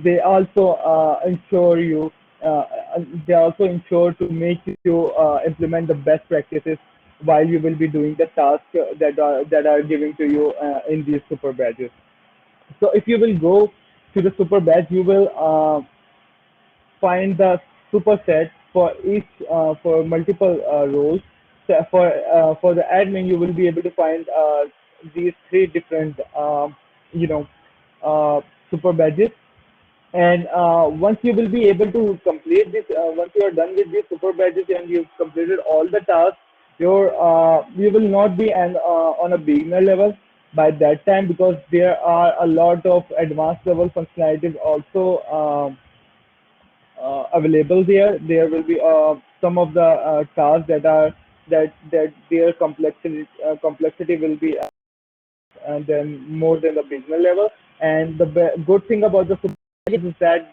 They also ensure you. They also ensure to make you implement the best practices while you will be doing the tasks that are given to you in these super badges. So if you will go to the super badge, you will find the superset for each for multiple roles. So for the admin, you will be able to find these three different you know super badges. And once you will be able to complete this, once you are done with these super badges and you've completed all the tasks, you will not be on a beginner level by that time, because there are a lot of advanced level functionalities also available there. There will be some of the tasks that their complexity will be and then more than the beginner level. And the good thing about the super badges is that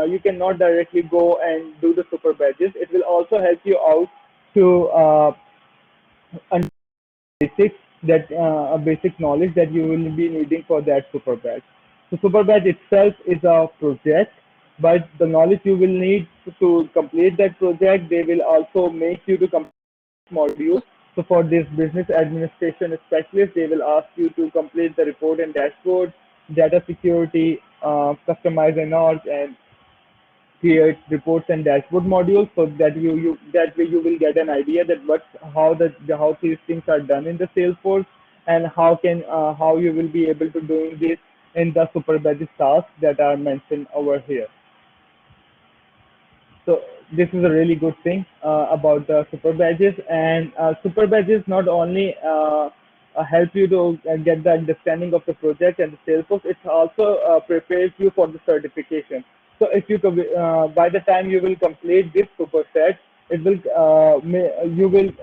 you cannot directly go and do the super badges. It will also help you out to understand basics that a basic knowledge that you will be needing for that super badge. So super badge itself is a project, but the knowledge you will need to complete that project, they will also make you to complete modules. So for this business administration specialist, they will ask you to complete the report and dashboard, data security, customize and org, and create reports and dashboard modules, so that you that way you will get an idea that how these things are done in the Salesforce, and how you will be able to doing this in the super badges tasks that are mentioned over here. So this is a really good thing about the super badges. And super badges not only help you to get the understanding of the project and the Salesforce, it also prepares you for the certification. So if you by the time you will complete this superset, it will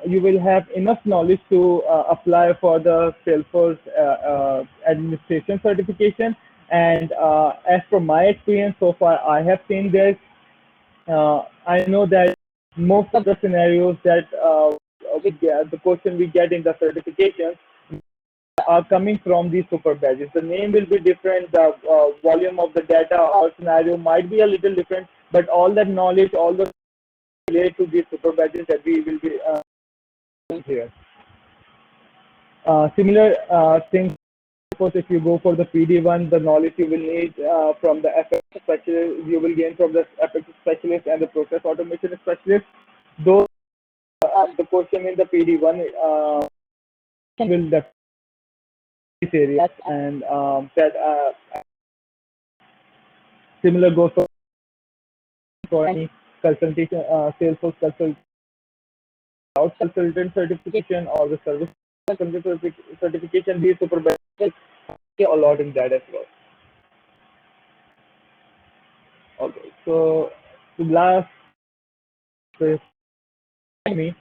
you will have enough knowledge to apply for the Salesforce administration certification. And as per my experience so far, I have seen this. I know that most of the scenarios that the question we get in the certification are coming from these super badges. The name will be different, the volume of the data or scenario might be a little different, but all that knowledge, all the relate to these super badges that we will be here. Similar things. If you go for the PD1, the knowledge you will need from the FX specialist, you will gain from the FX specialist and the process automation specialist. Those the question in the PD1 will definitely this areas, and that similar goes for any consultation, Salesforce consultant certification or the service certification. These super badges a lot in that as well. Okay, so the last Academy.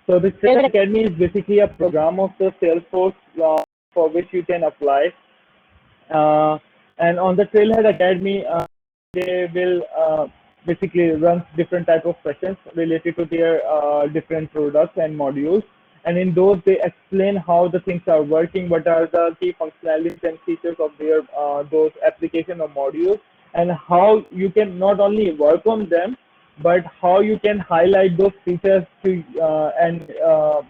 So the Trailhead Academy is basically a program of the Salesforce for which you can apply. And on the Trailhead Academy, they will basically run different type of sessions related to their different products and modules. And in those, they explain how the things are working, what are the key functionalities and features of their those application or modules, and how you can not only work on them, but how you can highlight those features to and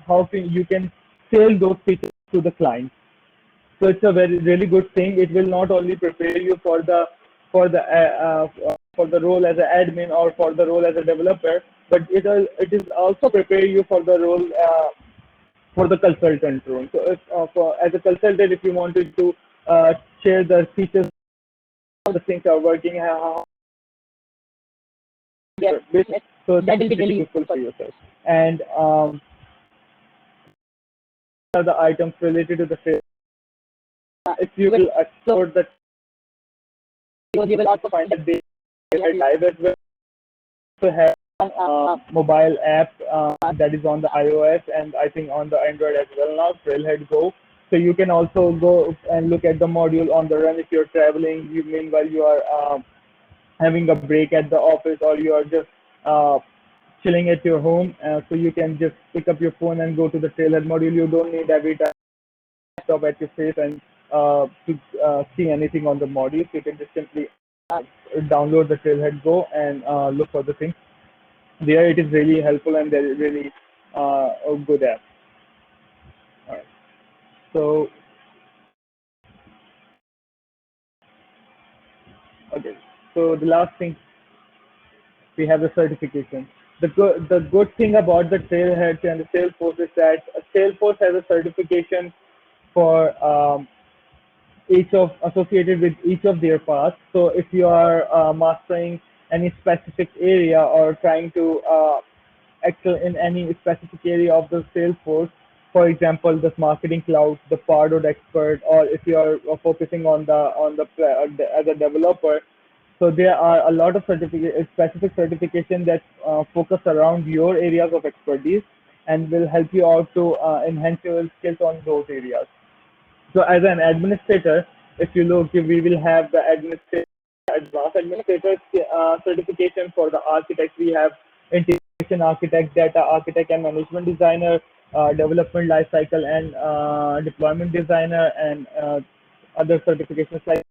how you can sell those features to the client. So it's a really good thing. It will not only prepare you for the role as an admin or for the role as a developer, but it is also prepare you for the role for the consultant role. So if as a consultant, if you wanted to share the features, how the things are working, how business, so that will be really useful for yourself. And the items related to the sales. If you will explore that, you will also find that they are live as well. So have a mobile app that is on the iOS and I think on the Android as well now, Trailhead Go. So you can also go and look at the module on the run if you're traveling. Meanwhile you are having a break at the office, or you are just chilling at your home. So you can just pick up your phone and go to the Trailhead module. You don't need every time stop at your face and to see anything on the modules. You can just simply download the Trailhead Go and look for the things. There it is really helpful and they're really a good app. All right. So, okay. So the last thing, we have the certification. The good thing about the Trailhead and the Salesforce is that Salesforce has a certification for each of associated with each of their paths. So if you are mastering any specific area or trying to excel in any specific area of the Salesforce, for example, the marketing cloud, the Pardot expert, or if you are focusing on the as a developer, so there are a lot of specific certification that focus around your areas of expertise and will help you out to enhance your skills on those areas. So as an administrator, if you look, we will have the administrator, advanced administrator certification. For the architects, we have integration architect, data architect, and management designer, development lifecycle and deployment designer, and other certifications like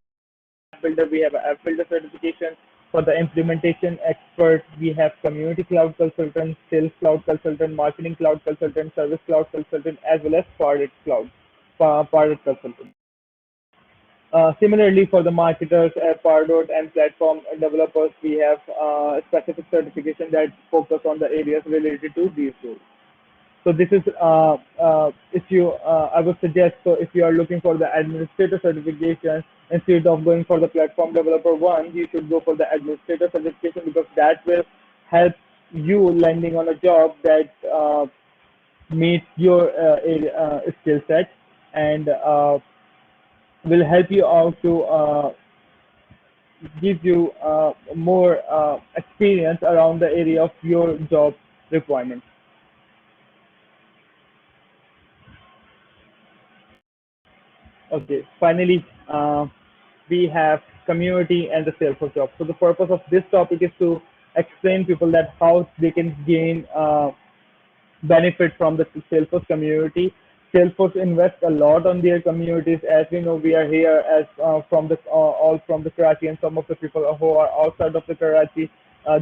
builder. We have an app builder certification. For the implementation expert, we have community cloud consultant, sales cloud consultant, marketing cloud consultant, service cloud consultant, as well as Pardot consultant. Similarly, for the marketers, Pardot and platform developers, we have specific certification that focus on the areas related to these tools. So this is, if you, I would suggest, so if you are looking for the administrator certification, instead of going for the platform developer one, you should go for the administrator certification because that will help you landing on a job that meets your skill set and will help you out to give you more experience around the area of your job requirements. Okay, finally, we have community and the Salesforce job. So the purpose of this topic is to explain people that how they can gain benefit from the Salesforce community. Salesforce invests a lot on their communities. As we know, we are here as from the all from the Karachi, and some of the people who are outside of the Karachi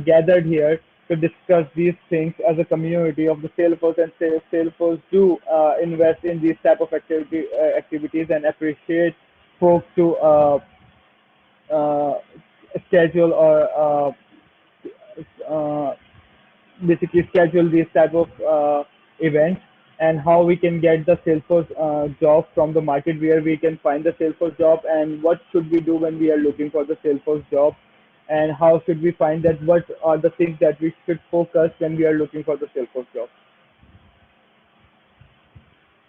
gathered here to discuss these things as a community of the Salesforce. And Salesforce do invest in these type of activities and appreciate folks to uh, schedule or basically schedule these type of events, and how we can get the Salesforce job from the market, where we can find the Salesforce job, and what should we do when we are looking for the Salesforce job, and how should we find that, what are the things that we should focus when we are looking for the Salesforce job.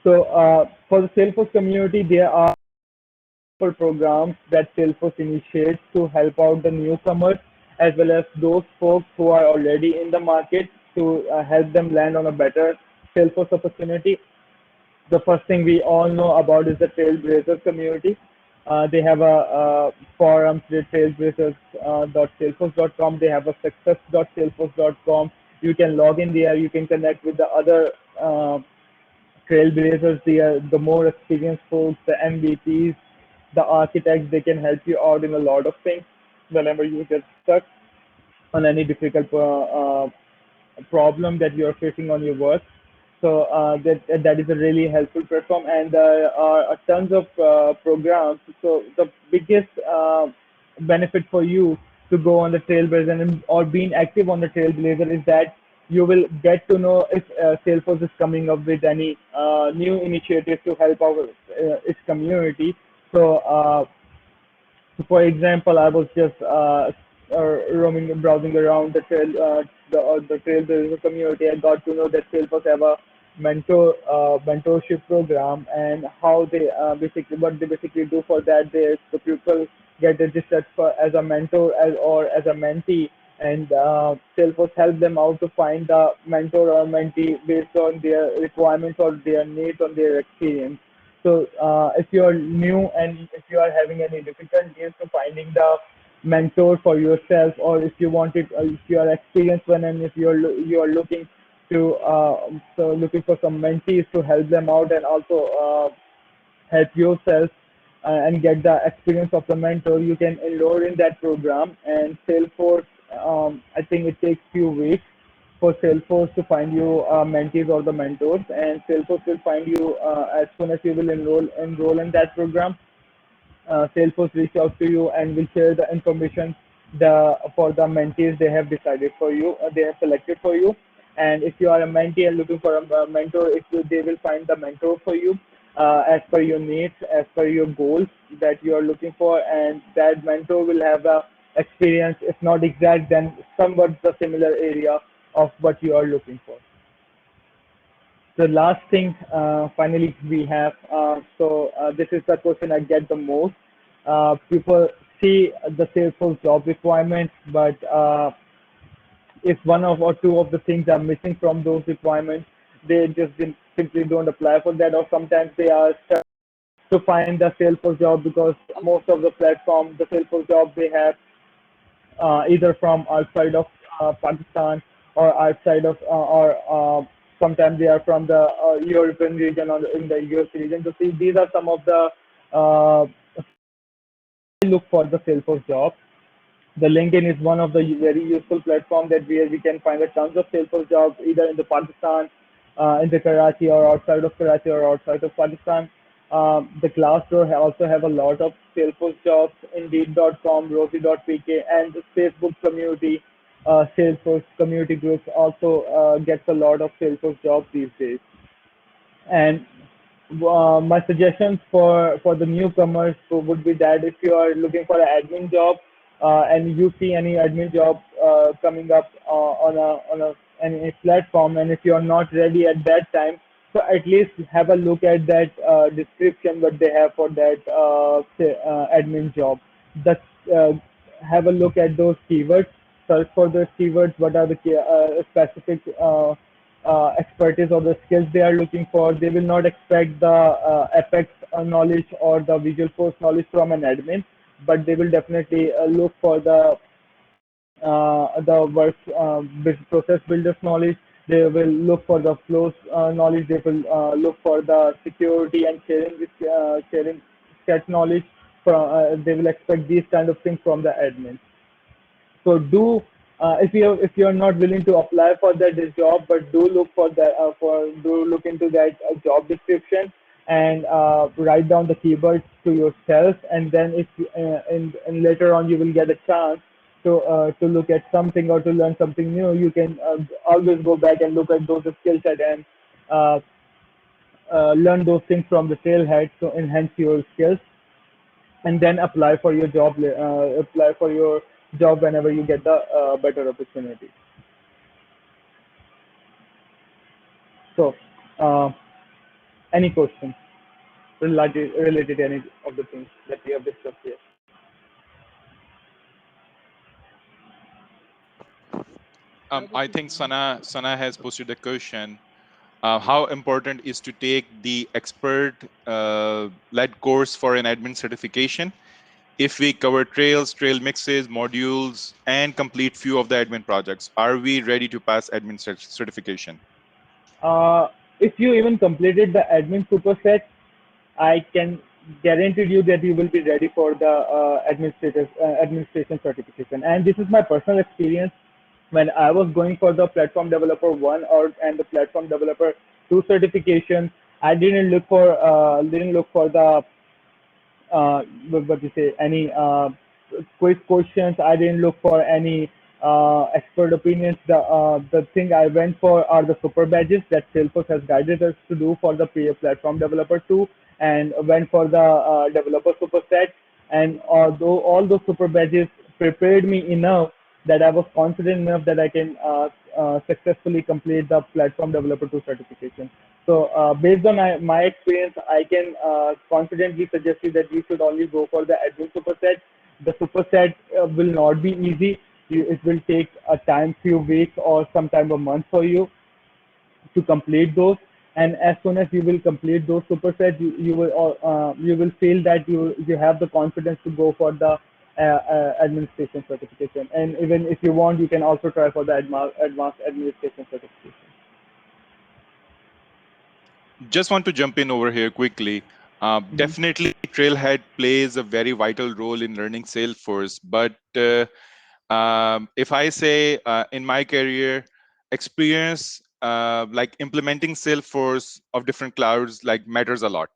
So for the Salesforce community, there are programs that Salesforce initiates to help out the newcomers as well as those folks who are already in the market, to help them land on a better Salesforce opportunity. The first thing we all know about is the Trailblazer community. They have a forum, trailblazers.salesforce.com. They have a success.salesforce.com. You can log in there. You can connect with the other Trailblazers. The more experienced folks, the MVPs, the architects. They can help you out in a lot of things whenever you get stuck on any difficult problem that you are facing on your work. So that is a really helpful platform, and there are tons of programs. So the biggest benefit for you to go on the Trailblazer or being active on the Trailblazer is that you will get to know if Salesforce is coming up with any new initiatives to help out its community. So for example, I was just browsing around the Trailblazer community. I got to know that Salesforce have a mentorship program, and how they basically what they basically do for that. The people get registered as a mentor or as a mentee, and Salesforce help them out to find a mentor or mentee based on their requirements or their needs or their experience. So if you are new and if you are having any difficulties to finding the mentor for yourself, or if you want it, if you are experienced one, and if you are looking to looking for some mentees to help them out and also help yourself, and get the experience of the mentor, you can enroll in that program. And Salesforce, I think it takes few weeks for Salesforce to find you mentees or the mentors, and Salesforce will find you as soon as you will enroll in that program. Salesforce reach out to you and will share the information for the mentees they have decided for you, they have selected for you. And if you are a mentee and looking for a mentor, they will find the mentor for you as per your needs, as per your goals that you are looking for, and that mentor will have a experience, if not exact, then somewhat the similar area of what you are looking for. The last thing, finally, we have, this is the question I get the most. People see the Salesforce job requirements, but if one of or two of the things are missing from those requirements, they just simply don't apply for that, or sometimes they are stuck to find the Salesforce job because most of the platform, the Salesforce job they have either from outside of Pakistan or outside of sometimes they are from the European region or in the US region. So see, these are some of the uh, look for the Salesforce job. The LinkedIn is one of the very useful platform that where we can find a tons of Salesforce jobs either in the Pakistan, in the Karachi or outside of Karachi or outside of Pakistan. The Glassdoor also have a lot of Salesforce jobs. Indeed.com, Rosie.pk, and the Facebook community, Salesforce community groups also gets a lot of Salesforce jobs these days. And my suggestions for the newcomers would be that if you are looking for an admin job and you see any admin job coming up on any platform, and if you are not ready at that time, so at least have a look at that description what they have for that say, admin job. That have a look at those keywords. Search for those keywords. What are the specific expertise or the skills they are looking for. They will not expect the Apex knowledge or the Visual Force knowledge from an admin, but they will definitely look for the work process builders knowledge. They will look for the flows knowledge. They will look for the security and sharing set knowledge. They will expect these kind of things from the admin. So do if you are not willing to apply for that job, but do look for that do look into that job description and write down the keywords to yourself, and then if and later on you will get a chance to look at something or to learn something new, you can always go back and look at those skill set and uh, learn those things from the trailhead to enhance your skills, and then apply for your job whenever you get the better opportunity. So, any questions related to any of the things that we have discussed here? I think Sana has posted a question. How important is to take the expert-led course for an admin certification? If we cover trails, trail mixes, modules, and complete few of the admin projects, are we ready to pass admin certification? If you even completed the admin superset, I can guarantee you that you will be ready for the administration certification. And this is my personal experience. When I was going for the platform developer one and the platform developer two certification, I didn't look for the what you say, any quick questions. I didn't look for any expert opinions. The thing I went for are the super badges that Salesforce has guided us to do for the platform developer two, and went for the developer superset. And although all those super badges prepared me enough that I was confident enough that I can successfully complete the platform developer 2 certification. So based on my experience, I can confidently suggest you that you should only go for the admin superset. The superset will not be easy. It will take a time, few weeks or sometime a month for you to complete those. And as soon as you will complete those supersets, you will feel that you have the confidence to go for the administration certification. And even if you want, you can also try for the advanced administration certification. Just want to jump in over here quickly. Mhm. Definitely, Trailhead plays a very vital role in learning Salesforce. But if I say in my career, experience like implementing Salesforce of different clouds like matters a lot.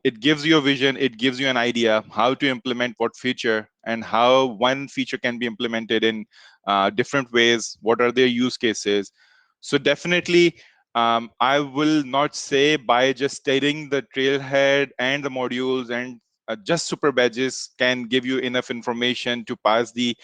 It gives you a vision, it gives you an idea how to implement what feature and how one feature can be implemented in different ways, what are their use cases. So definitely, I will not say by just stating the trailhead and the modules and just super badges can give you enough information to pass the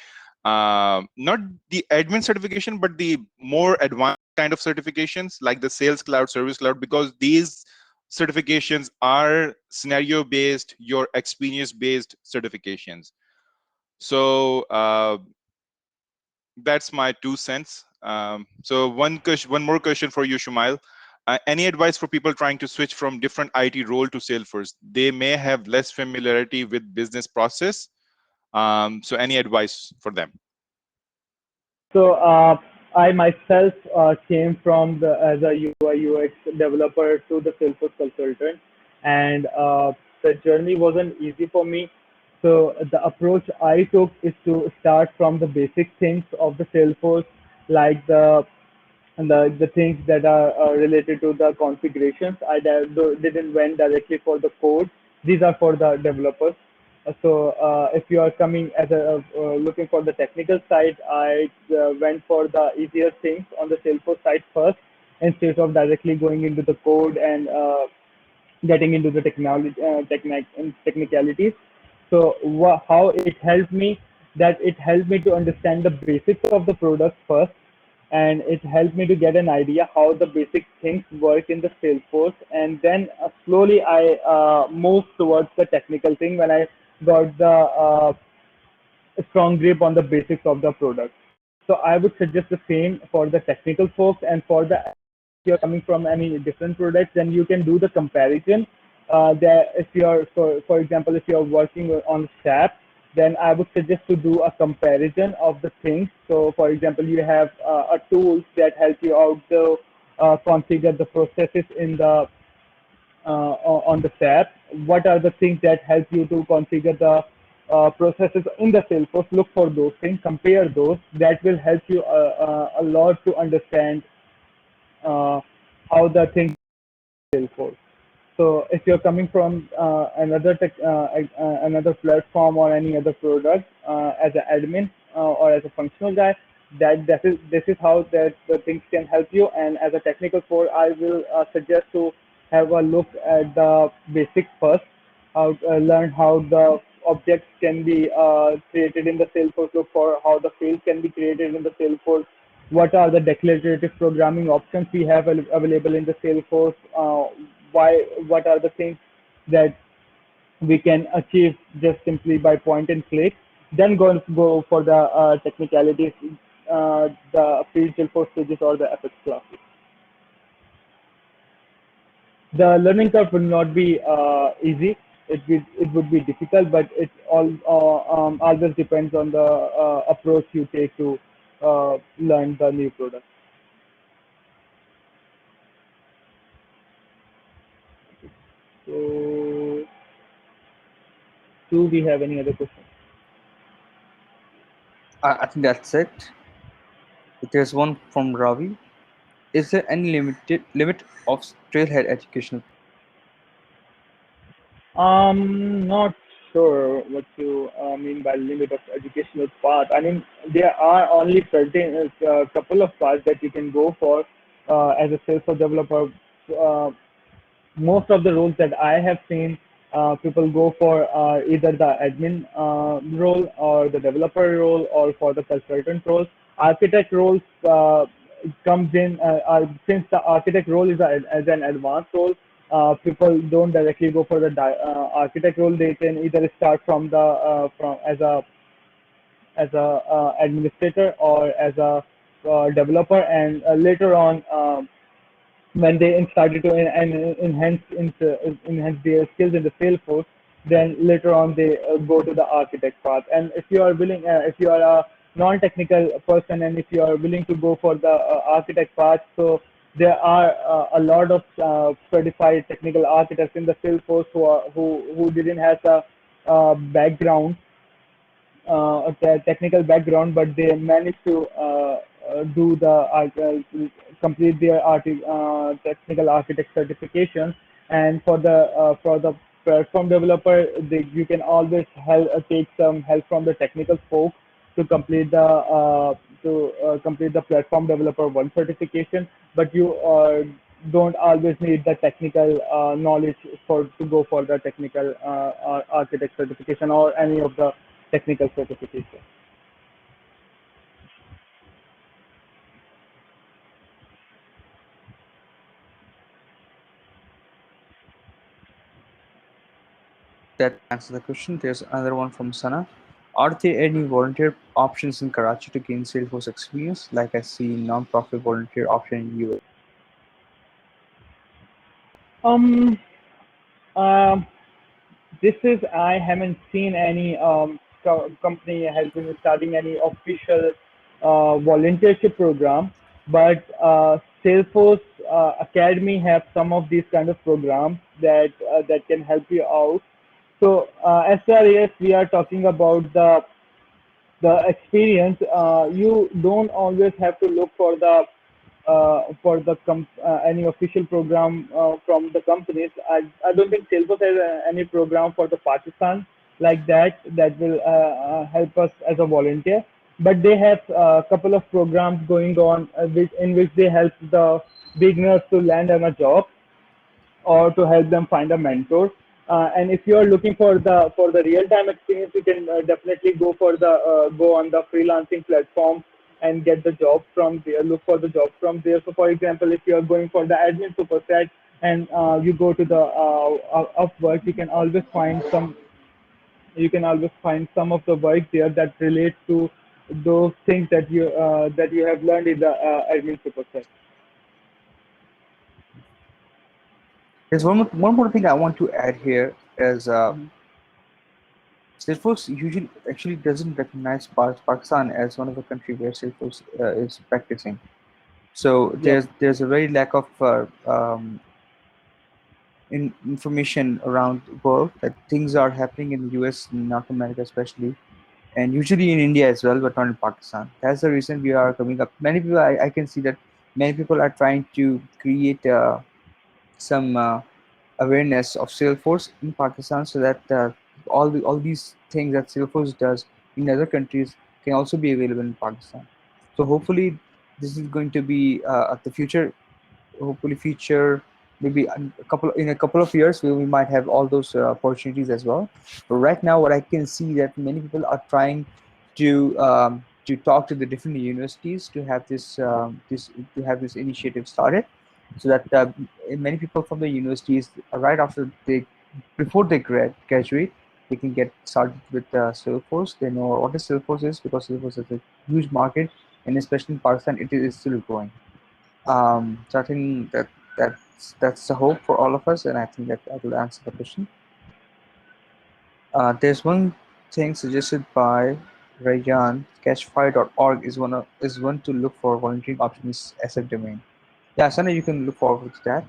not the admin certification but the more advanced kind of certifications like the sales cloud, service cloud, because these certifications are scenario based, your experience based certifications. So that's my 2 cents. So one more question for you, Shumail. Any advice for people trying to switch from different IT role to Salesforce? They may have less familiarity with business process. So any advice for them? So I myself came from the as a UI UX developer to the Salesforce consultant, and the journey wasn't easy for me. So the approach I took is to start from the basic things of the Salesforce, like the things that are related to the configurations. Didn't went directly for the code. These are for the developers. So if you are coming as a looking for the technical side, I went for the easier things on the Salesforce side first, instead of directly going into the code and getting into the technicalities. So how it helped me, that it helped me to understand the basics of the product first, and it helped me to get an idea how the basic things work in the Salesforce, and then slowly I moved towards the technical thing when I got the a strong grip on the basics of the product. So I would suggest the same for the technical folks, and for the if you're coming from any different products, then you can do the comparison. That if you're for example, if you're working on SAP, then I would suggest to do a comparison of the things. So for example, you have a tools that help you out to configure the processes in the on the SAP. What are the things that help you to configure the processes in the Salesforce? Look for those things, compare those. That will help you a lot to understand uh, how the things Salesforce. So if you're coming from another platform or any other product as an admin or as a functional guy, this is how that the things can help you. And as a technical core, I will suggest to have a look at the basics first. How learn how the objects can be created in the Salesforce. Look for how the fields can be created in the Salesforce. What are the declarative programming options we have available in the Salesforce? Why? What are the things that we can achieve just simply by point and click? Then go for the technicalities, the pre-Salesforce stages or the FX classes. The learning curve will not be easy. It would be difficult, but it always depends on the approach you take to learn the new product. So, do we have any other questions? I think that's it. There's one from Ravi. Is there any limit of Trailhead educational? Not sure what you mean by limit of educational path. I mean, there are only certain couple of paths that you can go for as a Salesforce developer. Uh, Most of the roles that I have seen, people go for either the admin role or the developer role or for the consultant role. Architect roles comes in since the architect role is as an advanced role. People don't directly go for the architect role. They can either start from the from as a administrator or as a developer, and later on. When they started to enhance their skills in the Salesforce, then later on they go to the architect path. And if you are willing, if you are a non-technical person, and if you are willing to go for the architect path, so there are a lot of certified technical architects in the Salesforce who didn't have a background, a technical background, but they managed to do the complete their technical architect certification. And for the platform developer, you can always take some help from the technical folks to complete the platform developer one certification. But you don't always need the technical knowledge to go for the technical architect certification or any of the technical certification. That answers the question. There's another one from Sana. Are there any volunteer options in Karachi to gain Salesforce experience? Like I see non-profit volunteer option in US. Um, um, this is I haven't seen any company has been starting any official volunteership program, but Salesforce Academy have some of these kind of programs that can help you out. So as far as we are talking about the experience, you don't always have to look for the any official program from the companies. I don't think Salesforce has any program for the Pakistan like that will help us as a volunteer. But they have a couple of programs going on in which they help the beginners to land on a job or to help them find a mentor. And if you are looking for the real time experience, you can definitely go on the freelancing platform and get the job from there. Look for the job from there. So, for example, if you are going for the admin superset and you go to the Upwork, you can always find some of the work there that relates to those things that you have learned in the admin superset. There's one more thing I want to add here is Salesforce usually actually doesn't recognize Pakistan as one of the country where Salesforce is practicing. So Yep. there's a very lack of information around the world that things are happening in the US, North America especially, and usually in India as well, but not in Pakistan. That's the reason we are coming up. Many people, I can see that many people are trying to create some awareness of Salesforce in Pakistan, so that all these things that Salesforce does in other countries can also be available in Pakistan. So hopefully, this is going to be at the future. Hopefully, future maybe a couple of years we might have all those opportunities as well. But right now, what I can see that many people are trying to talk to the different universities to have this initiative started, so that many people from the universities right after they before they graduate, they can get started with Salesforce. They know what a Salesforce is, because Salesforce is a huge market, and especially in Pakistan, it is still growing. So I think that's the hope for all of us, and I think that will answer the question. There's one thing suggested by Rayan. Catchfire.org is one to look for volunteering options SF domain. Yeah, Sana, you can look forward to that.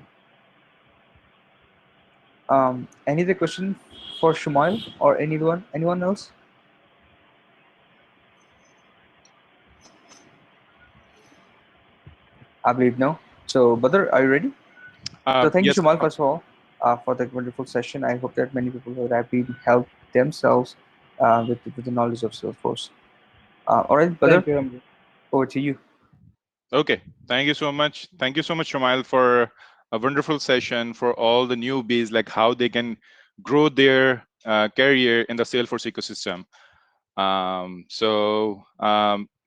Any other question for Shumail or anyone else? I believe no. So, Badr, are you ready? So, thank you, Yes. Shumail, first of all, for that wonderful session. I hope that many people would have been helped themselves with the knowledge of Salesforce. All right, Badr, Thank you, Ramji. over to you. Okay. Thank you so much. Thank you so much, Shumail, for a wonderful session for all the newbies, like how they can grow their career in the Salesforce ecosystem.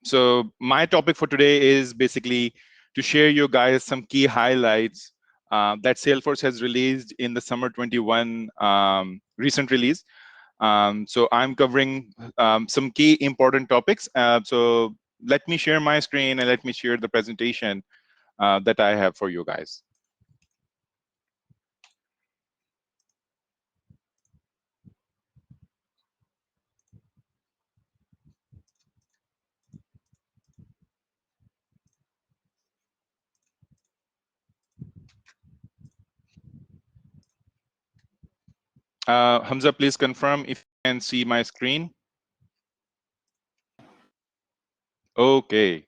So my topic for today is basically to share you guys some key highlights that Salesforce has released in the Summer 21 recent release. So I'm covering some key important topics. So let me share my screen and let me share the presentation that I have for you guys. Hamza, please confirm if you can see my screen. Okay.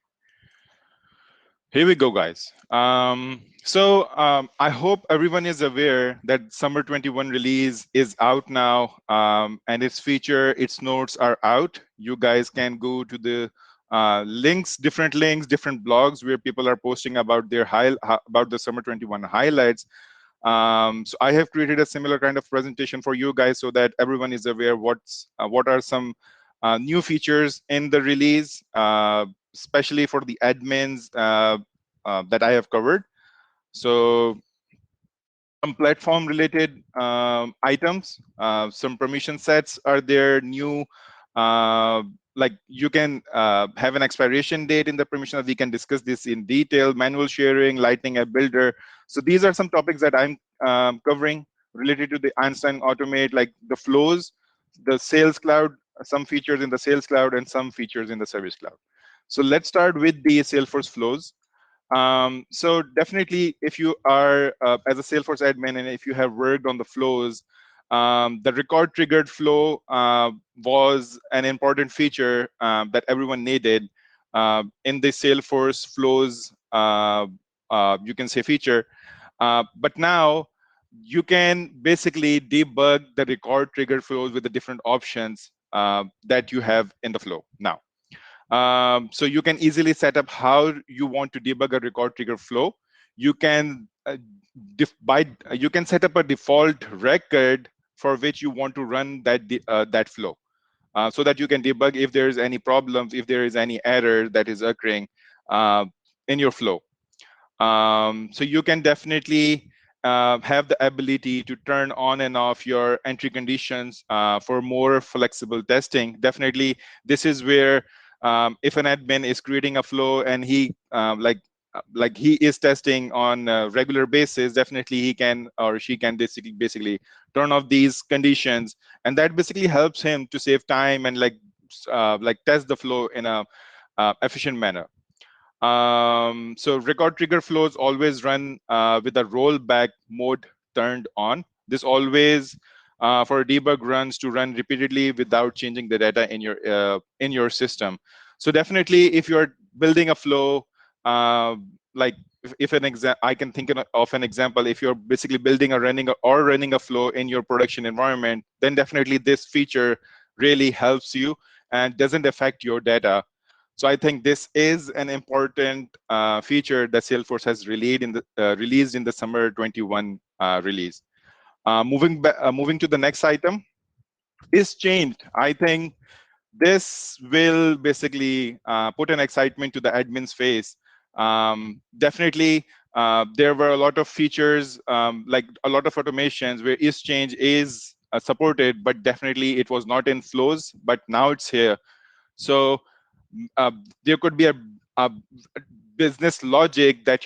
Here we go, guys. I hope everyone is aware that Summer 21 release is out now, and its feature, its notes are out. You guys can go to the links, different blogs where people are posting about their about the Summer 21 highlights. So I have created a similar kind of presentation for you guys so that everyone is aware what are some new features in the release, especially for the admins that I have covered. So some platform related items, some permission sets are there new. uh, like you can have an expiration date in the permission. We can discuss this in detail. Manual sharing, lightning app builder. So these are some topics that I'm covering related to the Einstein Automate, like the flows, the sales cloud, some features in the sales cloud, and some features in the service cloud. So let's start with the Salesforce flows. So definitely, if you are as a Salesforce admin and if you have worked on the flows, the record triggered flow was an important feature that everyone needed in the Salesforce flows, you can say feature. But now you can basically debug the record triggered flows with the different options that you have in the flow now. So you can easily set up how you want to debug a record trigger flow. You can you can set up a default record for which you want to run that flow, so that you can debug if there is any problems, if there is any error that is occurring in your flow. So you can definitely have the ability to turn on and off your entry conditions for more flexible testing. Definitely, this is where if an admin is creating a flow and he like he is testing on a regular basis, definitely he can or she can basically turn off these conditions, and that basically helps him to save time and like test the flow in a efficient manner. So record trigger flows always run with a rollback mode turned on. This always for debug runs to run repeatedly without changing the data in your system. So definitely, if you're building a flow, like if an example, I can think of an example. If you're basically building a running a flow in your production environment, then definitely this feature really helps you and doesn't affect your data. So I think this is an important feature that Salesforce has released in the Summer 21 release. Moving to the next item is changed. I think this will basically put an excitement to the admin's face. Definitely, there were a lot of features, like a lot of automations where is change is supported, but definitely it was not in flows, but now it's here. So uh, there could be a business logic that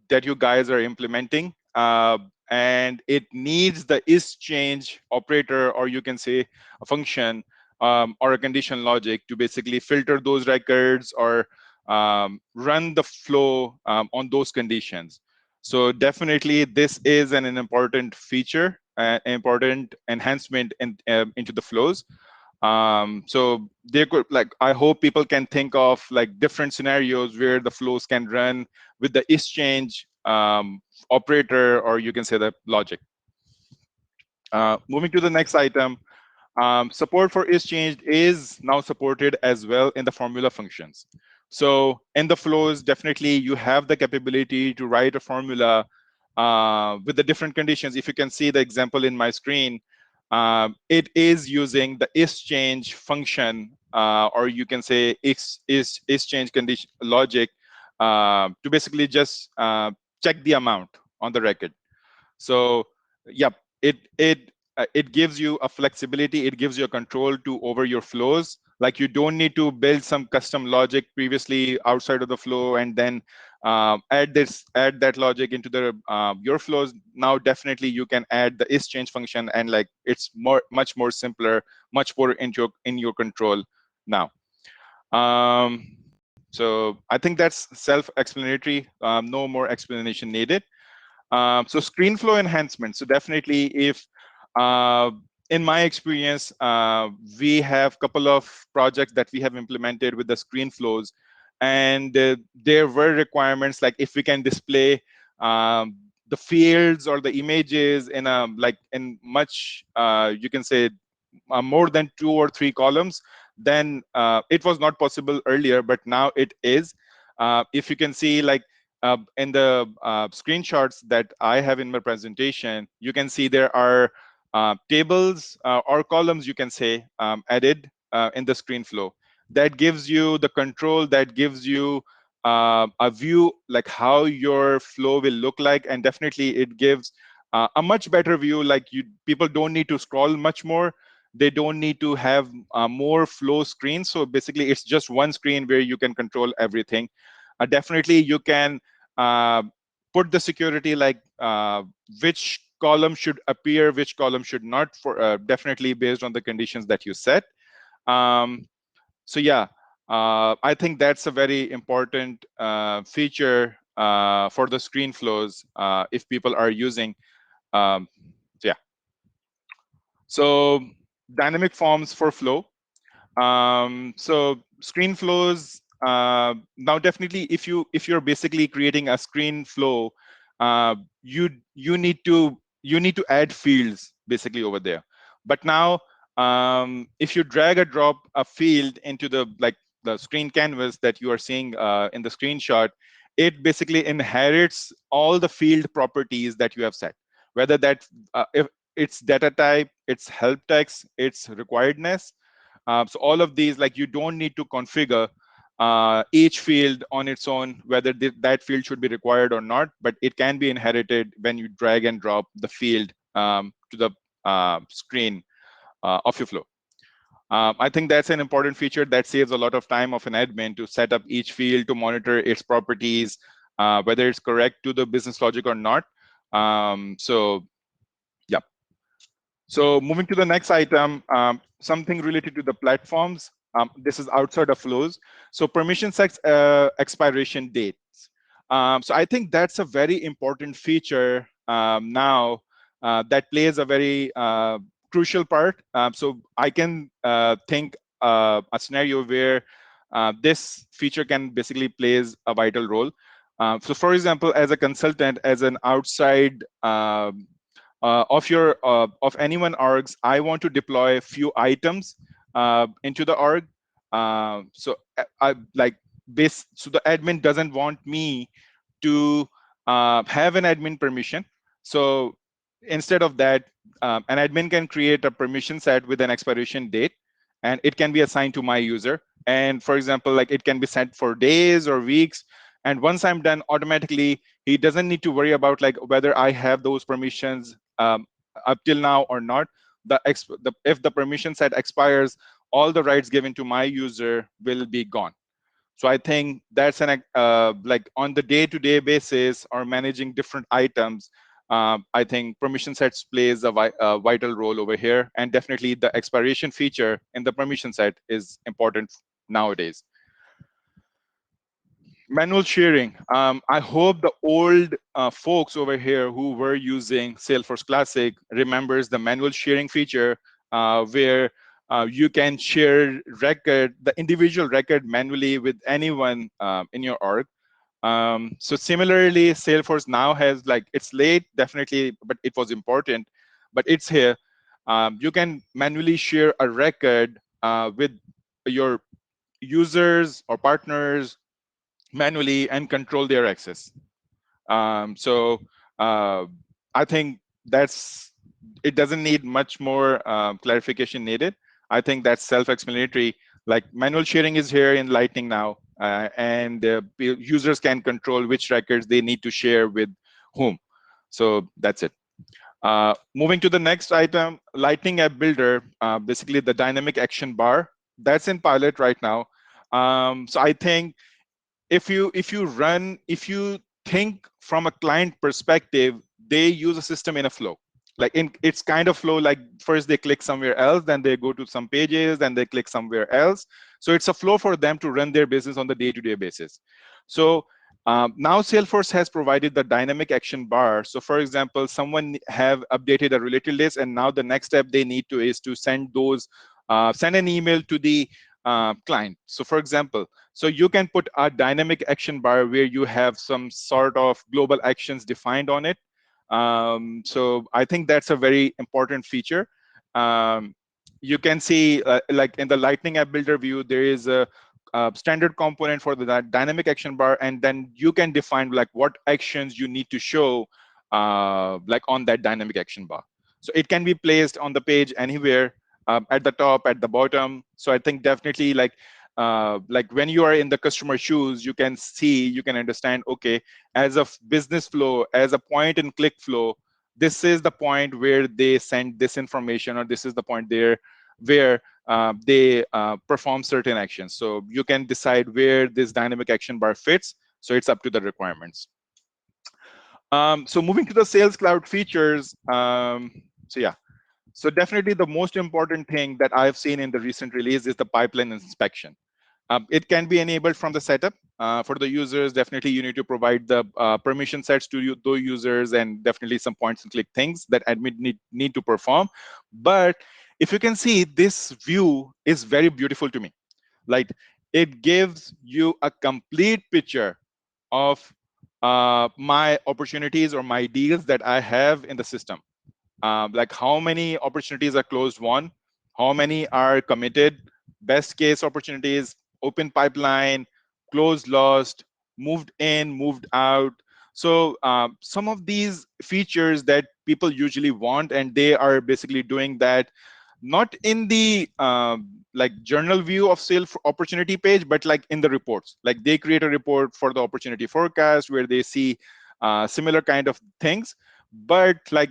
that you guys are implementing, and it needs the is change operator, or you can say a function or a condition logic to basically filter those records or run the flow on those conditions. So definitely this is an important feature, important enhancement into the flows. So they could, like, I hope people can think of like different scenarios where the flows can run with the is change operator, or you can say the logic. Moving to the next item, support for is changed is now supported as well in the formula functions. So in the flows, definitely you have the capability to write a formula with the different conditions. If you can see the example in my screen, it is using the is change function, or you can say is change condition logic to basically just check the amount on the record. So yep, it gives you a flexibility, it gives you a control to over your flows. Like you don't need to build some custom logic previously outside of the flow and then add that logic into the your flows. Now definitely you can add the is change function, and like it's much more simpler, much more in your control now. So I think that's self-explanatory. No more explanation needed. So screen flow enhancement. So definitely, if Uh, in my experience, we have a couple of projects that we have implemented with the screen flows, and there were requirements like if we can display the fields or the images in a like in much you can say more than 2 or 3 columns, then it was not possible earlier, but now it is. If you can see like in the screenshots that I have in my presentation, you can see there are tables or columns, you can say, added in the screen flow. That gives you the control, that gives you a view like how your flow will look like, and definitely it gives a much better view. Like people don't need to scroll much more, they don't need to have more flow screens. So basically it's just one screen where you can control everything. Definitely you can uh, put the security like which column should appear, which column should not, for definitely based on the conditions that you set. So yeah, I think that's a very important feature for the screen flows if people are using. um, so yeah, so dynamic forms for flow. So screen flows, now definitely if you're basically creating a screen flow, uh, you need to add fields basically over there. But now if you drag or drop a field into the like the screen canvas that you are seeing in the screenshot, it basically inherits all the field properties that you have set, whether that if it's data type, it's help text, it's requiredness. So all of these, like you don't need to configure each field on its own, whether that field should be required or not, but it can be inherited when you drag and drop the field to the screen of your flow. I think that's an important feature that saves a lot of time of an admin to set up each field, to monitor its properties, whether it's correct to the business logic or not. So yeah. So moving to the next item, something related to the platforms. This is outside of flows. So permission sets expiration dates. So I think that's a very important feature now that plays a very crucial part. So I can think a scenario where this feature can basically plays a vital role. So for example, as a consultant, as an outside of anyone orgs, I want to deploy a few items into the org. So I like this. So the admin doesn't want me to have an admin permission. So instead of that, an admin can create a permission set with an expiration date, and it can be assigned to my user. And for example, like it can be set for days or weeks. And once I'm done, automatically he doesn't need to worry about like whether I have those permissions up till now or not. If the permission set expires, all the rights given to my user will be gone. So I think that's an like on the day-to-day basis or managing different items. I think permission sets plays a vital role over here, and definitely the expiration feature in the permission set is important nowadays. Manual sharing. I hope the old folks over here who were using Salesforce Classic remembers the manual sharing feature where you can share the individual record manually with anyone in your org. So similarly, Salesforce now has like, it's late, definitely, but it was important, but it's here. You can manually share a record with your users or partners manually and control their access. So I think it doesn't need much more clarification needed. I think that's self-explanatory. Like manual sharing is here in Lightning now, and users can control which records they need to share with whom. So that's it. Moving to the next item, Lightning App Builder, basically the dynamic action bar. That's in pilot right now. So I think if you think from a client perspective, they use a system in a flow. Like it's kind of flow, like first they click somewhere else, then they go to some pages, then they click somewhere else. So it's a flow for them to run their business on the day-to-day basis. So Now Salesforce has provided the dynamic action bar. So for example, someone have updated a related list, and now the next step they need to is to send those, send an email to the client. So for example, so you can put a dynamic action bar where you have some sort of global actions defined on it. So I think that's a very important feature. Um, you can see like in the Lightning App Builder view, there is a standard component for the dynamic action bar, and then you can define like what actions you need to show like on that dynamic action bar. So it can be placed on the page anywhere, at the top, at the bottom. So I think definitely like when you are in the customer shoes, you can see, you can understand, okay, as a business flow, as a point and click flow, this is the point where they send this information, or this is the point there where they perform certain actions. So you can decide where this dynamic action bar fits. So it's up to the requirements. So moving to the Sales Cloud features. So yeah, so definitely the most important thing that I've seen in the recent release is the pipeline inspection. It can be enabled from the setup for the users. Definitely, you need to provide the permission sets to those users, and definitely some points and click things that admin need to perform. But if you can see, this view is very beautiful to me. Like, it gives you a complete picture of my opportunities or my deals that I have in the system. Like how many opportunities are closed won, how many are committed, best case opportunities, open pipeline, closed lost, moved in, moved out. So some of these features that people usually want, and they are basically doing that not in the like journal view of sale opportunity page, but like in the reports. Like they create a report for the opportunity forecast where they see similar kind of things, but like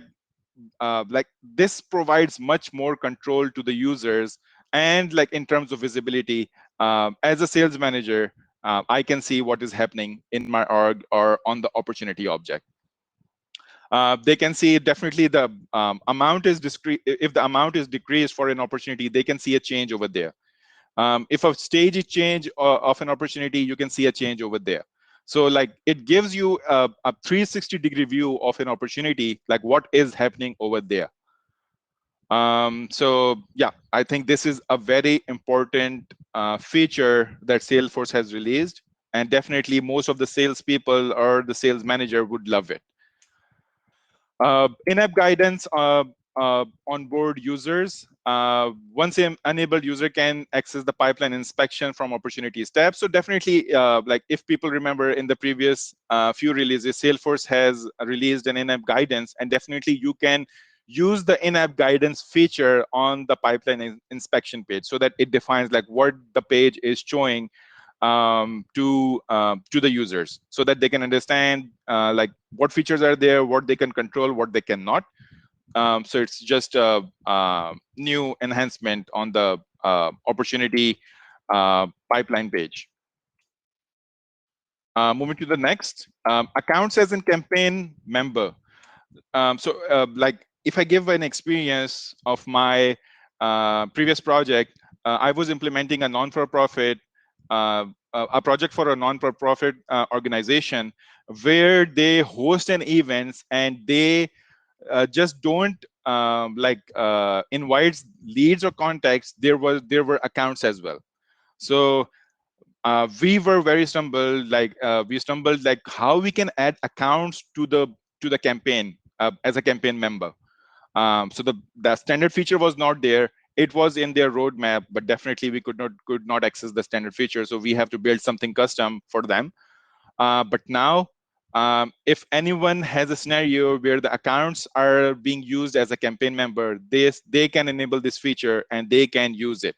this provides much more control to the users, and like in terms of visibility, as a sales manager, I can see what is happening in my org or on the opportunity object. They can see definitely the amount is discrete. If the amount is decreased for an opportunity, they can see a change over there. If a stage is change of an opportunity, you can see a change over there. So like it gives you a 360-degree view of an opportunity, like what is happening over there. So yeah, I think this is a very important feature that Salesforce has released, and definitely most of the salespeople or the sales manager would love it. In-app guidance onboard users. Once an enabled user can access the pipeline inspection from opportunities tab. So definitely, like if people remember in the previous few releases, Salesforce has released an in-app guidance, and definitely you can use the in-app guidance feature on the pipeline inspection page, so that it defines like what the page is showing to the users, so that they can understand like what features are there, what they can control, what they cannot. So it's just a new enhancement on the opportunity pipeline page. Moving to the next, accounts as a campaign member. Like if I give an experience of my previous project, I was implementing a non-for-profit, a project for a non-for-profit organization where they host an events, and they just don't invite leads or contacts. There were accounts as well. So we were very stumbled, we stumbled like how we can add accounts to the campaign as a campaign member. So the standard feature was not there. It was in their roadmap, but definitely we could not access the standard feature. So we have to build something custom for them. But now, if anyone has a scenario where the accounts are being used as a campaign member, they can enable this feature and they can use it.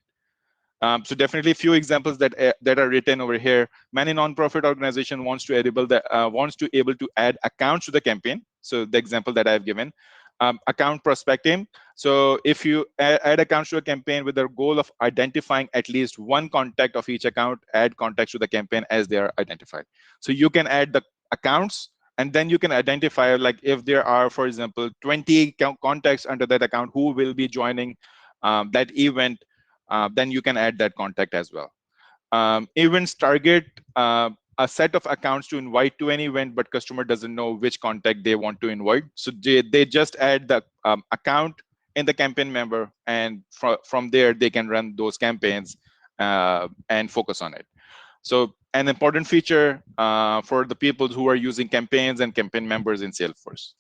So definitely a few examples that are written over here. Many nonprofit organization wants to able to add accounts to the campaign. So the example that I've given, account prospecting. So if you add accounts to a campaign with the goal of identifying at least one contact of each account, add contacts to the campaign as they are identified. So you can add the accounts, and then you can identify like if there are, for example, 20 contacts under that account who will be joining that event, then you can add that contact as well. Events target a set of accounts to invite to an event, but customer doesn't know which contact they want to invite. So they just add the account in the campaign member, and from there they can run those campaigns and focus on it. So an important feature for the people who are using campaigns and campaign members in Salesforce.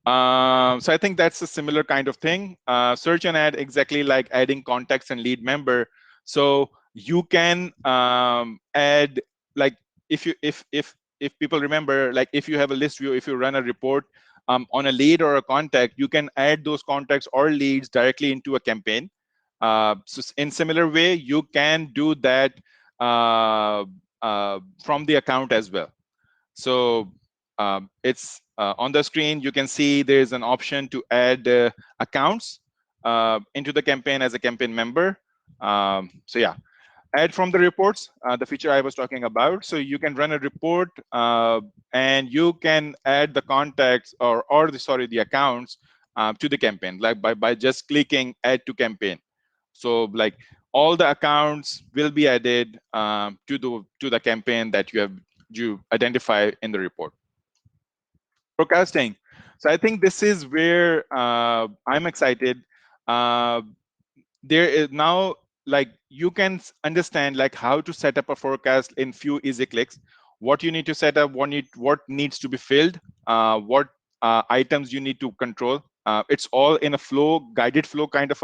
So I think that's a similar kind of thing. Search and add, exactly like adding contacts and lead member. So you can add, like, if people remember, like if you have a list view, if you run a report on a lead or a contact, you can add those contacts or leads directly into a campaign. So in similar way, you can do that from the account as well. So it's on the screen. You can see there's an option to add accounts into the campaign as a campaign member. So yeah, add from the reports, the feature I was talking about. So you can run a report and you can add the contacts the accounts to the campaign, like by just clicking add to campaign. So like all the accounts will be added to the campaign that you identify in the report. Forecasting. So I think this is where I'm excited. Uh, there is now, like, you can understand like how to set up a forecast in few easy clicks. What you need to set up, what needs to be filled, what items you need to control. It's all in a guided flow kind of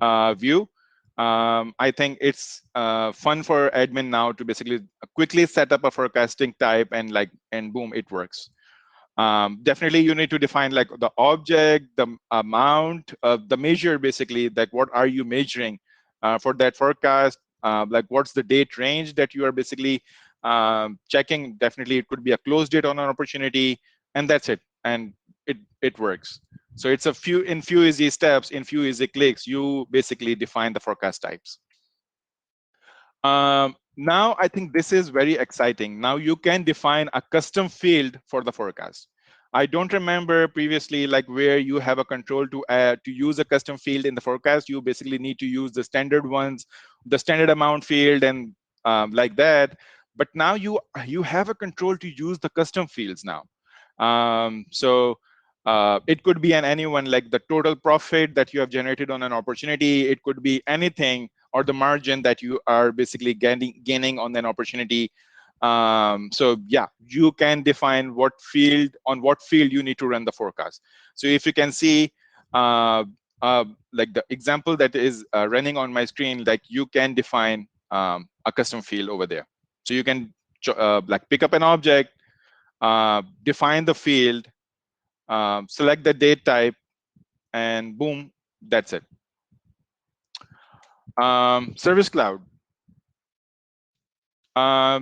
a view. I think it's fun for admin now to basically quickly set up a forecasting type, and boom, it works. Definitely you need to define like the object, the amount, the measure, basically, like what are you measuring for that forecast, like what's the date range that you are basically checking. Definitely it could be a close date on an opportunity, and that's it, and it works. So it's few easy steps, in few easy clicks, you basically define the forecast types. Now I think this is very exciting. Now you can define a custom field for the forecast. I don't remember previously like where you have a control to use a custom field in the forecast. You basically need to use the standard ones, the standard amount field, and like that. But now you have a control to use the custom fields now. So it could be anyone, like the total profit that you have generated on an opportunity. It could be anything, or the margin that you are basically gaining on an opportunity. So yeah, you can define what field you need to run the forecast. So if you can see like the example that is running on my screen, like you can define a custom field over there. So you can like pick up an object, define the field, select the date type, and boom, that's it. Service Cloud.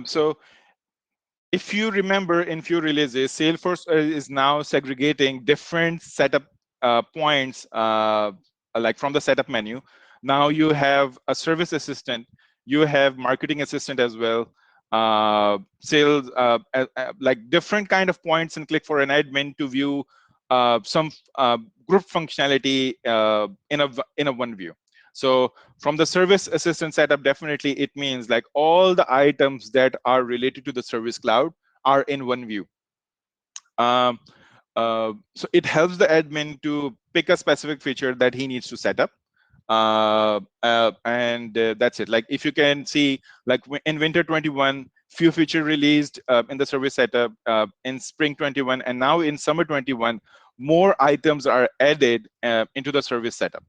So if you remember, in few releases, Salesforce is now segregating different setup points, like from the setup menu. Now you have a service assistant, you have marketing assistant as well, sales, like different kind of points and click for an admin to view some group functionality in a one view. So from the service assistant setup, definitely it means like all the items that are related to the Service Cloud are in one view. So it helps the admin to pick a specific feature that he needs to set up. And that's it. Like if you can see, like in winter 21, few feature released in the service setup, in spring 21, and now in summer 21, more items are added into the service setup.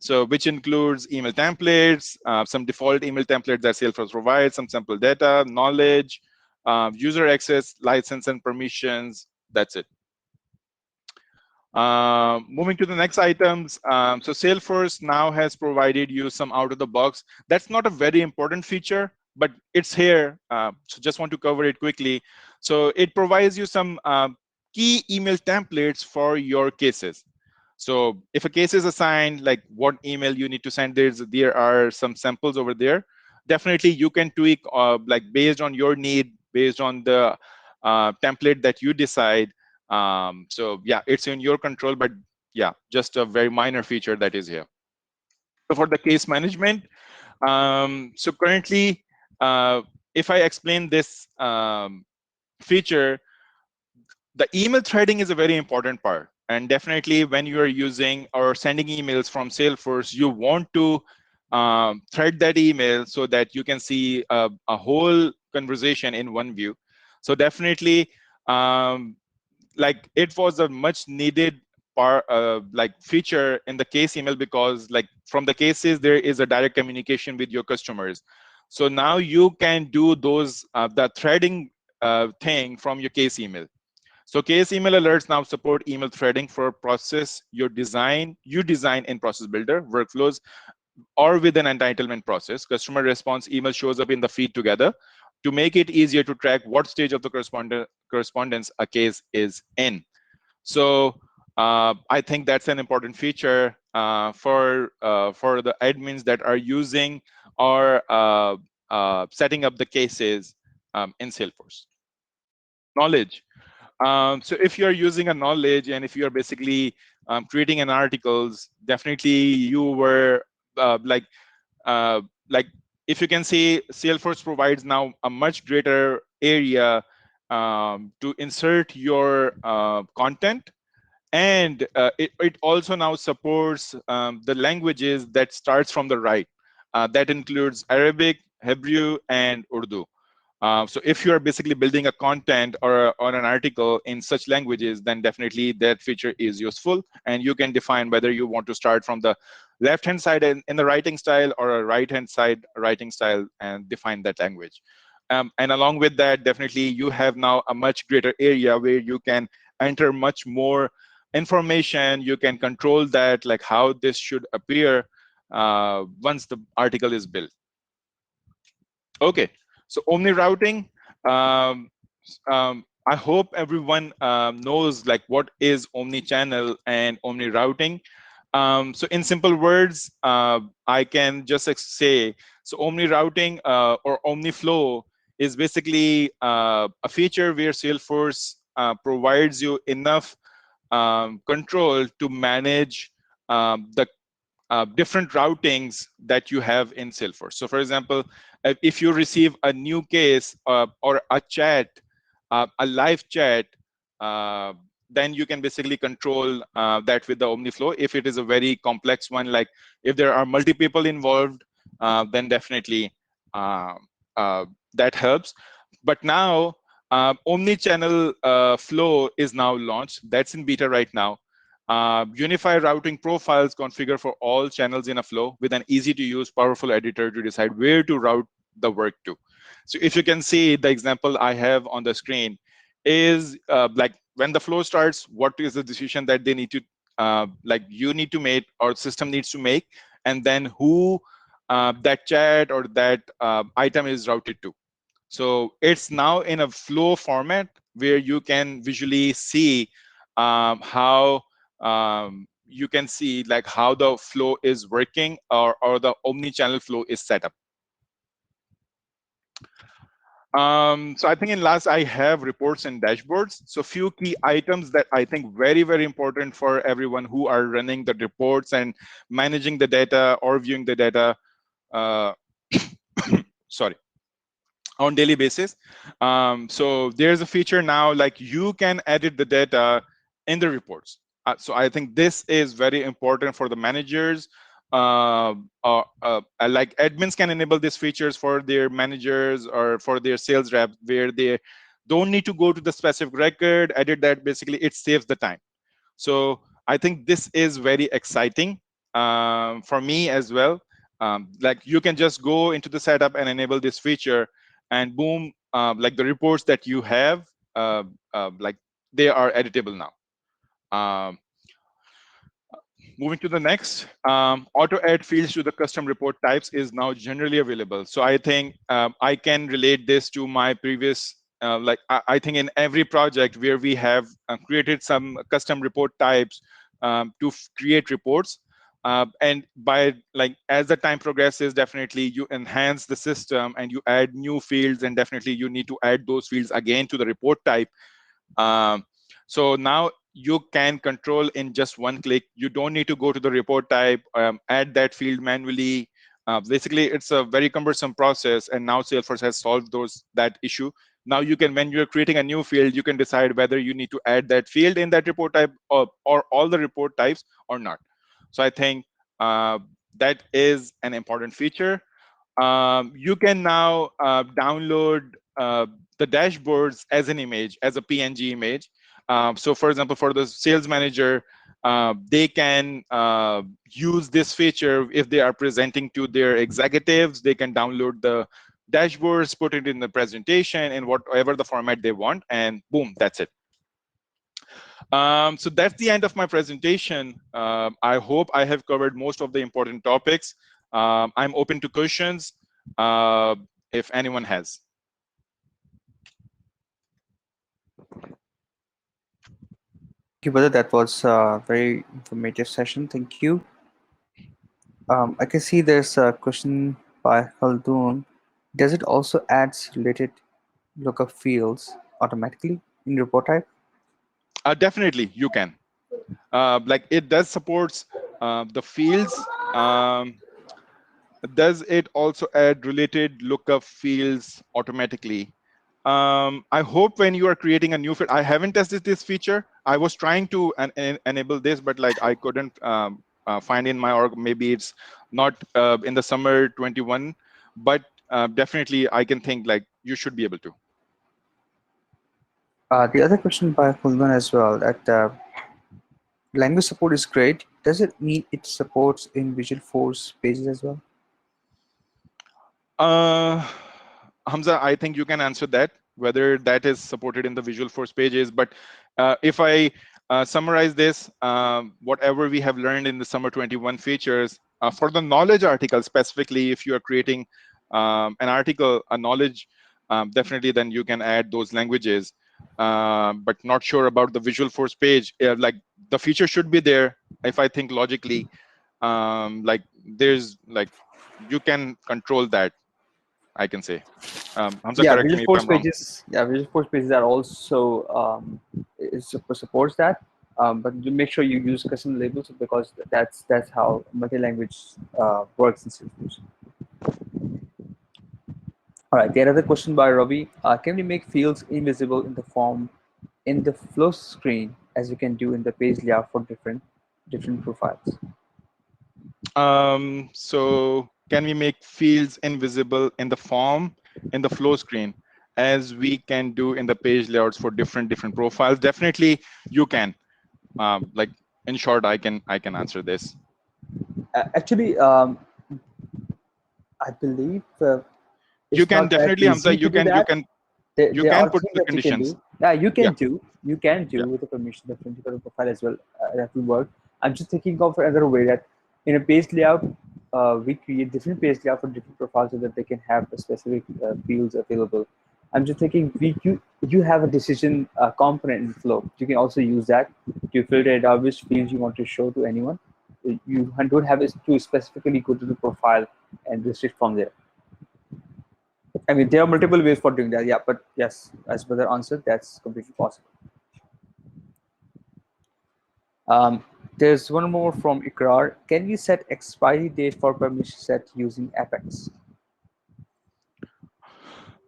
So which includes email templates, some default email templates that Salesforce provides, some sample data, knowledge, user access, license and permissions. That's it. Moving to the next items. So Salesforce now has provided you some out of the box. That's not a very important feature, but it's here. So just want to cover it quickly. So it provides you some key email templates for your cases. So if a case is assigned, like what email you need to send, there are some samples over there. Definitely you can tweak like based on your need, based on the template that you decide. So yeah, it's in your control, but yeah, just a very minor feature that is here. So for the case management, so currently if I explain this feature, the email threading is a very important part. And definitely when you are using or sending emails from Salesforce, you want to thread that email so that you can see a whole conversation in one view. So definitely, like it was a much needed part, like feature in the case email, because like from the cases, there is a direct communication with your customers. So now you can do those, the threading thing from your case email. So case email alerts now support email threading for process you design in Process Builder workflows or with an entitlement process. Customer response email shows up in the feed together to make it easier to track what stage of the correspondence a case is in. So I think that's an important feature for the admins that are using or setting up the cases in Salesforce. Knowledge. So if you're using a knowledge and if you're basically creating an articles, definitely you were like uh, like if you can see, Salesforce provides now a much greater area to insert your content, and it also now supports the languages that starts from the right. That includes Arabic, Hebrew, and Urdu. So if you're basically building a content or an article in such languages, then definitely that feature is useful. And you can define whether you want to start from the left-hand side in the writing style or a right-hand side writing style and define that language. And along with that, definitely you have now a much greater area where you can enter much more information. You can control that, like how this should appear once the article is built. Okay, so Omni routing. Um, I hope everyone knows like what is Omni-Channel and Omni routing. So in simple words, I can just say, so Omni routing or Omni flow is basically a feature where Salesforce provides you enough control to manage the different routings that you have in Salesforce. So for example, if you receive a new case or a chat, a live chat, uh, then you can basically control that with the OmniFlow. If it is a very complex one, like if there are multiple people involved, then definitely uh, uh, that helps. But now Omni-Channel flow is now launched. That's in beta right now. Unify routing profiles configure for all channels in a flow with an easy to use, powerful editor to decide where to route the work to. So if you can see the example I have on the screen is like when the flow starts, what is the decision that they need to, like you need to make or system needs to make, and then who that chat or that item is routed to. So it's now in a flow format where you can visually see how you can see like how the flow is working or the omni-channel flow is set up. So I think in last I have reports and dashboards. So few key items that I think very, very important for everyone who are running the reports and managing the data or viewing the data. Uh, sorry. On daily basis. So there's a feature now like you can edit the data in the reports. So I think this is very important for the managers. Like admins can enable these features for their managers or for their sales rep, where they don't need to go to the specific record, edit that. Basically, it saves the time. So I think this is very exciting for me as well. Like you can just go into the setup and enable this feature, and boom, like the reports that you have, like they are editable now. Um, Moving to the next, auto add fields to the custom report types is now generally available. So I think I can relate this to my previous, like I think in every project where we have created some custom report types to create reports. And by like as the time progresses, definitely you enhance the system and you add new fields, and definitely you need to add those fields again to the report type. Um, so now you can control in just one click. You don't need to go to the report type, add that field manually, Basically, it's a very cumbersome process, and now Salesforce has solved that issue. Now you can, when you're creating a new field, you can decide whether you need to add that field in that report type, or all the report types or not. So I think that is an important feature. You can now download the dashboards as an image, as a PNG image. So for example, for the sales manager, they can use this feature if they are presenting to their executives. They can download the dashboards, put it in the presentation in whatever the format they want, and boom, that's it. So that's the end of my presentation. I hope I have covered most of the important topics. I'm open to questions if anyone has. Thank you, brother. That was a very informative session. Thank you. I can see there's a question by Khaldun. Does it also adds related lookup fields automatically in report type? Definitely, you can. Like it does supports the fields. Does it also add related lookup fields automatically? I hope when you are creating a new field, I haven't tested this feature. I was trying to enable this, but like I couldn't find in my org. Maybe it's not in the Summer'21, but definitely I can think like you should be able to. The other question by Khaldun as well, that language support is great. Does it mean it supports in Visual Force pages as well? Uh, Hamza, I think you can answer that, whether that is supported in the Visual Force pages. But if I summarize this, whatever we have learned in the Summer'21 features, for the knowledge article specifically, if you are creating an article, a knowledge, definitely then you can add those languages. But not sure about the Visual Force page. Like the feature should be there, if I think logically. Like there's like you can control that, I can say. Hamza, Yeah, correct Visual me if Force I'm wrong. pages. Yeah, Visual Force pages are also supports that. But you make sure you use custom labels because that's how multi-language works in Salesforce. All right. The other question by Ravi: can we make fields invisible in the form in the flow screen as you can do in the page layout for different profiles? So can we make fields invisible in the form in the flow screen as we can do in the page layouts for different profiles? Definitely you can. Like in short, I can answer this. Actually, I believe You it's can not that definitely, Hamza, easy to you do can you that. can There, you there can are put things the that you can conditions. do. Yeah, Yeah, you can do yeah. with the permission of particular profile as well. That will work. I'm just thinking of another way that in a page layout, we create different page layout for different profiles so that they can have the specific fields available. I'm just thinking you have a decision component in Flow. You can also use that to filter it out which fields you want to show to anyone. You don't have it to specifically go to the profile and restrict from there. I mean, there are multiple ways for doing that. Yeah, but yes, as per the answer, that's completely possible. Um, there's one more from Ikrar. Can we set expiry date for permission set using Apex?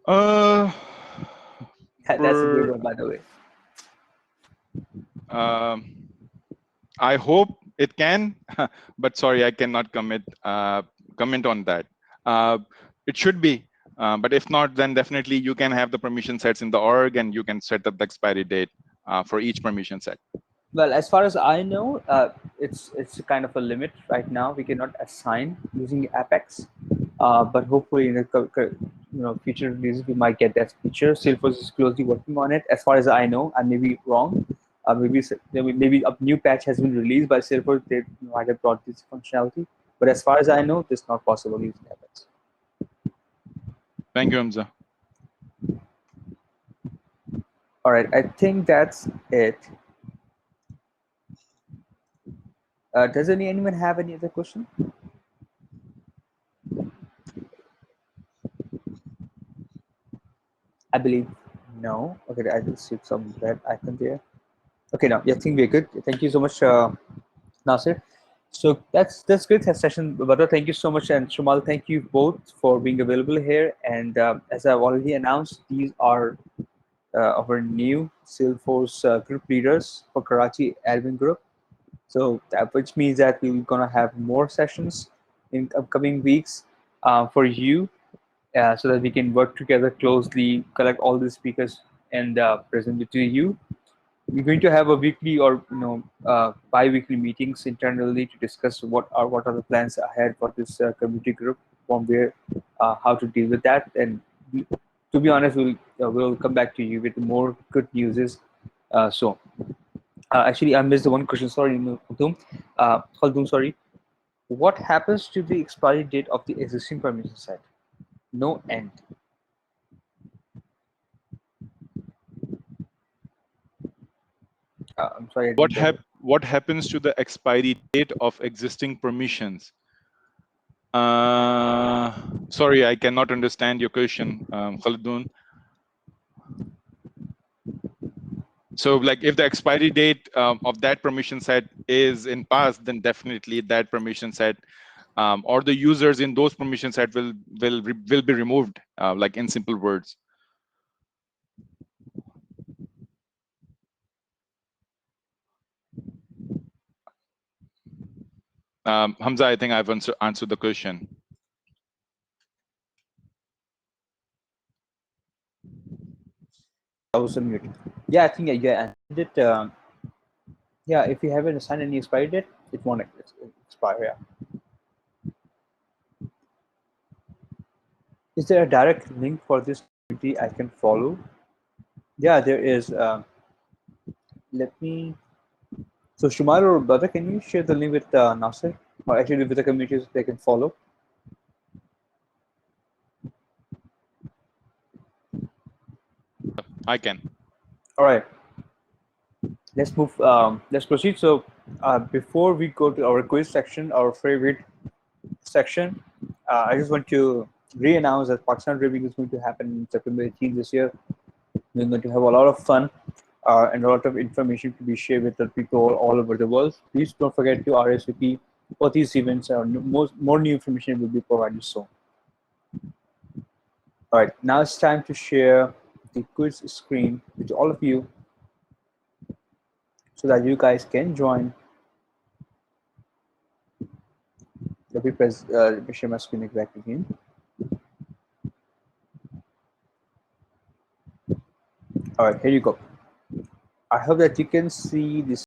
Uh, That's a good per one, by the way. um, I hope it can, but sorry, I cannot comment on that. Uh, it should be, but if not, then definitely you can have the permission sets in the org, and you can set up the expiry date for each permission set. Well, as far as I know, it's a kind of a limit right now. We cannot assign using Apex, but hopefully in the future releases we might get that feature. Salesforce is closely working on it. As far as I know, I may be wrong. Maybe a new patch has been released by Salesforce. They might have brought this functionality, but as far as I know, it's not possible using Apex. Thank you, Hamza. All right, I think that's it. Does anyone have any other question? I believe no. Okay, I will see some red icon there. Okay, now yeah, I think we're good. Thank you so much, Nasir. So that's great session, Badar. Thank you so much, and Shumal, thank you both for being available here. And as I've already announced, these are our new Salesforce group leaders for Karachi admin group. So that which means that we're gonna have more sessions in upcoming weeks for you, so that we can work together closely, collect all the speakers, and present it to you. We're going to have a weekly or bi-weekly meetings internally to discuss what are the plans ahead for this community group, from where how to deal with that. And to be honest, we'll come back to you with more good news. So actually, I missed the one question. Sorry, Khaldun. Khaldun, sorry. What happens to the expiry date of the existing permission set? No end. I'm sorry, I didn't get it. What happens to the expiry date of existing permissions? Sorry, I cannot understand your question, Khaldun. So like if the expiry date of that permission set is in past, then definitely that permission set or the users in those permission set will be removed, like in simple words. Hamza, I think I've answered the question. I was on mute. Yeah, I think yeah, and it. Yeah, if you haven't assigned any expiry date, it won't expire. Yeah. Is there a direct link for this community I can follow? Yeah, there is. Let me. So Shumar or brother, can you share the link with Nasir, or actually with the communities they can follow? I can. All right, let's move. Let's proceed. So before we go to our quiz section, our favorite section, I just want to re-announce that Pakistan Review is going to happen in September 18th this year. We're going to have a lot of fun and a lot of information to be shared with the people all over the world. Please don't forget to RSVP for these events. More new information will be provided soon. All right, now it's time to share the quiz screen with all of you so that you guys can join. Let me share my screen back again. All right, here you go. I hope that you can see this